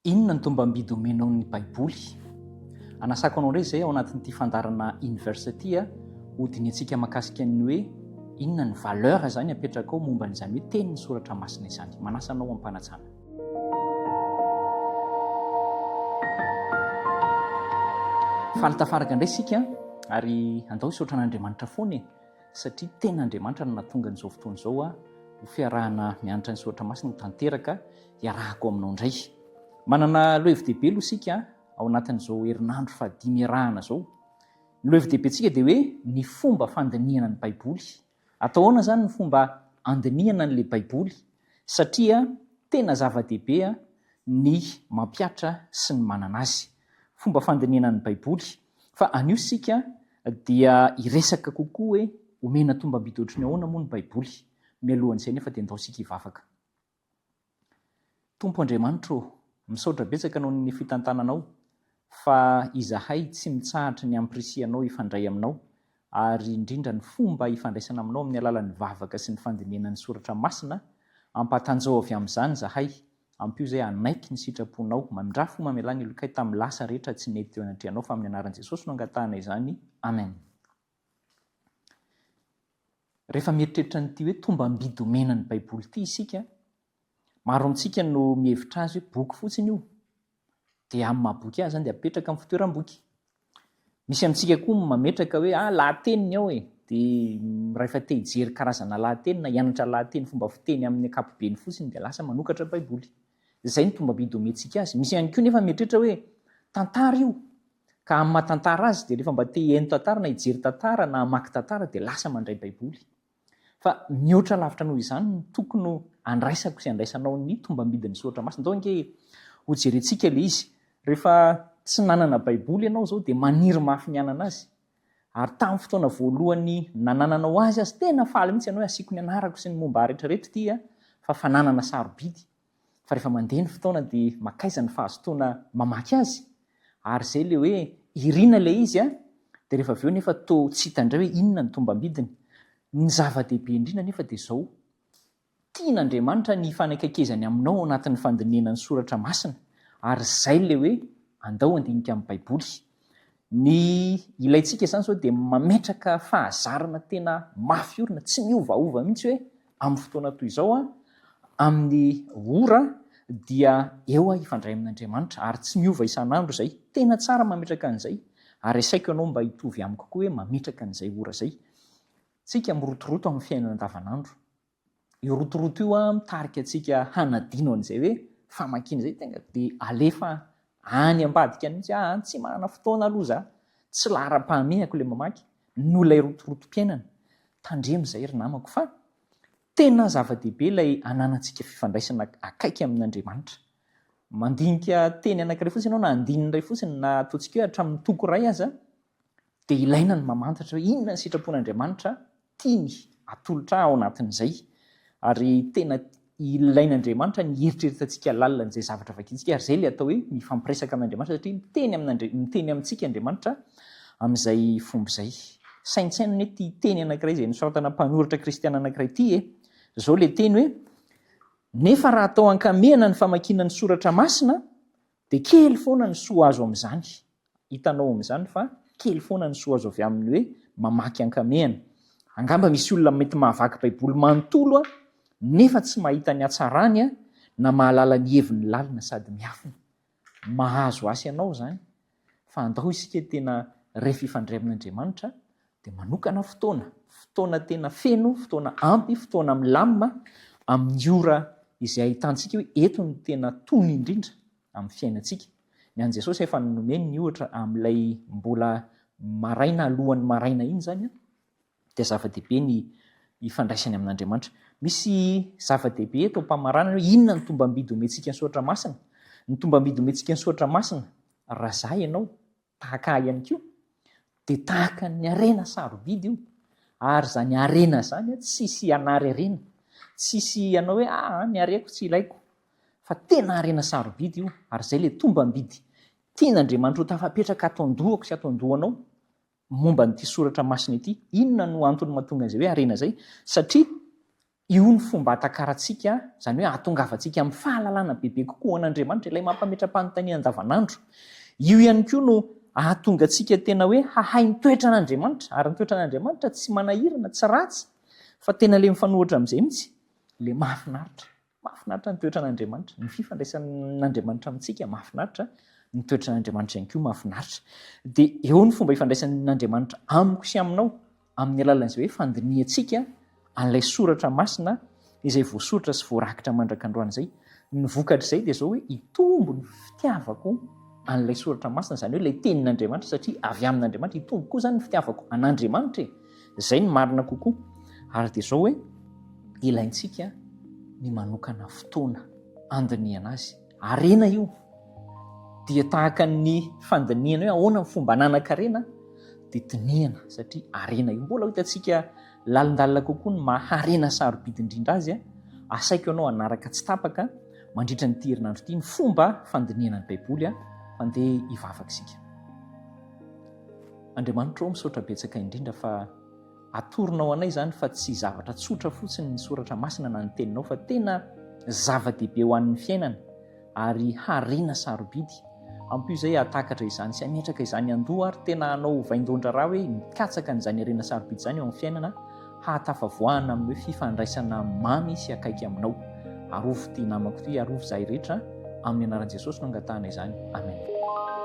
Inona ny tombam-bidy omenao ny Baiboly? Anasako anao indray izay ao anatin'ity fandarana university ho diniantsika mahakasika ny hoe inona ny valeur izany apetraka ao momba n'izany hoe tenin'ny soratra masina izany. Manasa anao am-panatsana. Falitafaraka indray isika ary andao hisaotra an'Andriamanitra foana satria tena Andriamanitra no nahatonga an'izao fotoana izao ho fiarahana mianatra ny soratra masina ho tanteraka hiarahako aminao indray. Manana lohahevi-dehibe aloha isika ao anatin'izao herinandro fahadimy iarahana izao. Ny lohahevi-dehibentsika dia hoe ny fomba fandinihana ny Baiboly. Atao ahoana izany ny fomba andinihana an'ilay Baiboly satria tena zava-dehibe ny mampiatra sy ny manana azy. Fomba fandinihana ny Baiboly. Fa anio isika dia hiresaka kokoa hoe omena tombam-bidy ohatran'ny ahoana moa ny Baiboly. Mialohan'izay nefa dia andao isika hivavaka. Tompo Andriamanitra, misaotra betsaka noho ny fitantananao fa izahay tsy mitsahatra ny ampirisianao ifandray aminao ary indrindra ny fomba ifandraisana aminao amin'ny alalan'ny vavaka sy ny fandinihana ny soratra masina ampatanjao avy amin'izany izahay ampio izay anaiky ny sitraponao mandrafo mamelany lokay tamin'ny lasa rehetra tsy nety teo anatrehanao fa amin'ny anaran'i Jesosy no angatahana izany. Amen. Rehefa mieritreritra nyity hoe tombam-bidy omena ny Baiboly ity isika, maro amintsika no mihevitra azy hoe boky fotsiny io. Dia amin'ny mahaboky azy zany dia apetraka amin'ny fitoeram-boky. Misy amintsika koa mametraka hoe lahateniny ao dia rehefa te hijery karazana lahateny na hianatra lahateny fomba fiteny amin'ny ankapobeny fotsiny dia lasa manokatra Baiboly. Izay ny tombam-bidy omentsika azy. Misy ihany koa nefa mieritreritra hoe tantara io. Ka amin'ny mahatantara azy dia rehefa mba te hihaino tantara na hijery tantara na hamaky tantara dia lasa mandray Baiboly. Fa mihoatra lavitra noho izany no tokony andraisako sy andraisanao ny tombam-bidin'ny soratra masina. Ndao ange ho jerentsika ilay izy. Rehefa tsy nanana Baiboly ianao izao dia maniry mafy ny hanana azy. Ary tamin'ny fotoana voalohany nanananao azy tena faly mihitsy ianao hoe asiako ny anarako sy ny momba rehetrarehetra ity fa fananana sarobidy. Fa rehefa mandeha ny fotoana dia makaiza ny fahazotoana mamaky azy. Ary izay ilay hoe irina ilay izy dia rehefa avy eo nefa toa tsy hitandray hoe inona ny tombam-bidiny. Ny zava-dehibe indrindra nefa dia izao. Tian'Andriamanitra ny fanakakezany aminao anatin'ny fandinihana ny soratra masina. Ary izay ilay hoe andao andinika amin'ny Baiboly. Ny ilayntsika izany izao dia mametraka fahazarana tena mafy orina, tsy miovaova mihitsy hoe amin'ny fotoana toy izao amin'ny ora dia eo ifandray amin'Andriamanitra ary tsy miova isan'andro izay. Tena tsara mametraka an'izay. Ary esaiko ianao mba hitovy amiko koa hoe mametraka an'izay ora izay. Tsika mirotoroto amin'ny fiainana andavanandro. Io rotoroto io mitarika antsika hanadino an'izay hoe famakiana izay tenga dia alefa any ambadika mihitsy tsy manana fotoana aloha za. Tsy lara-pahamehako ilay mamaky no ilay rotorotom-piainana. Tandremo izay ry namako fa tena zava-dehibe ilay ananantsika fifandraisana akaiky amin'Andriamanitra. Mandinika teny anankiray fotsiny ianao na andininy iray fotsiny na ataontsika hoe hatramin'ny toko iray aza dia ilaina ny mamantatra hoe inona ny sitrapon'Andriamanitra tiany atolotra ao anatin'izay. Ary tena ilain'Andriamanitra ny heritreritansika lalina an'izay zavatra vakiantsika. Ary izay ilay atao hoe mifampiresaka amin'Andriamanitra satria miteny amintsika Andriamanitra amin'izay fomba izay. Saintsaina hoe ity teny anankiray izay nosoratana mpanoratra kristiana anankiray ity izao ilay teny hoe nefa raha atao ankamehana ny famakiana ny soratra masina dia kely foana ny soa azo amin'izany. Hitanao amin'izany fa kely foana ny soa azo avy amin'ny hoe mamaky ankamehana. Angamba misy olona mety mahavaky Baiboly manontolo nefa tsy mahita ny hatsarany na mahalala ny heviny lalina sady miafina. Mahazo asy ianao izany. Fa andao isika tena rehefa ifandray amin'Andriamanitra dia manokana fotoana tena feno, fotoana ampy, fotoana milamina amin'ny ora izay ahitantsika hoe eto ny tena tony indrindra amin'ny fiainantsika. Ny an'i Jesosy efa nomeny ny ohatra amin'ilay mbola maraina alohan'ny maraina iny izany dia zava-dehibe ny ifandraisany amin'Andriamanitra. Misy zava-dehibe eto am-pamarana hoe inona ny tombam-bidy omentsika ny soratra masina. Ny tombam-bidy omentsika ny soratra masina raha zah ianao tahaka ihany koa dia tahaka ny harena sarobidy io. Ary izany harena izany tsisy hanary harena. Tsisy ianao hoe ny hareko tsy ilaiko. Fa tena harena sarobidy io. Ary izay ilay tombam-bidy tian'Andriamanitra ho tafapetraka ato an-dohako sy ato an-dohanao momba n'ity soratra masina ity. Inona no antony mahatonga an'izay hoe harena izay? Satria io ny fomba atakarantsika, izany hoe ahatongavantsika amin'ny fahalalana bebe kokoa an'Andriamanitra, ilay mampametra-panontaniana andavanandro. Io ihany koa no ahatonga antsika tena hoe hahay ny toetra an'Andriamanitra, ary ny toetra an'Andriamanitra tsy manahirana, tsy ratsy, fa tena ilay mifanohitra amin'izay mihitsy, ilay mahafinaritra. Mahafinaritra ny toetra an'Andriamanitra, ny fifandraisan'Andriamanitra amintsika mahafinaritra, ny toetra an'Andriamanitra ihany koa mahafinaritra. Dia eo ny fomba ifandraisan'Andriamanitra amiko sy aminao, amin'ny alalan'izay hoe fandiniantsika an'ilay soratra masina izay voasoratra sy voarakitra mandrakandroana izay. Ny vokatra izay dia izao hoe hitombo ny fitiavako an'ilay soratra masina, izany hoe ilay tenin'Andriamanitra, satria avy amin'Andriamanitra hitombo koa izany ny fitiavako an'Andriamanitra. Izay ny marina kokoa. Ary dia izao hoe ilaintsika ny manokana fotoana andiniana azy. Harena io dia tahaka ny fandiniana hoe ahoana ny fomba nanan-karena dia dinihana, satria harena io. Mbola hitantsika lalindalina kokoa ny maharena sarobidy indrindra azy. Asaiko ianao hanaraka tsy tapaka mandritra ny herinandro ity ny fomba fandiniana ny Baiboly, fandeha hivavaka isika. Andriamanitra misaotra betsaka indrindra fa atoronao anay izany fa tsy zavatra tsotra fotsiny ny soratra masina na ny teninao, fa tena zava-dehibe ho an'ny fiainana ary harena sarobidy. Ampio izay atakatra izany sy ametraka izany andoha, ary tena hanao vaindondra raha hoe mikatsaka n'izany harena sarobidy izany eo amin'ny fiainana, hahatafavoahana amin'ny hoe fifandraisana mamy sy akaiky aminao. Arovo ty namako ty, arovo izahay rehetra, amin'ny anaran'i Jesosy no angatahana izany. Amen.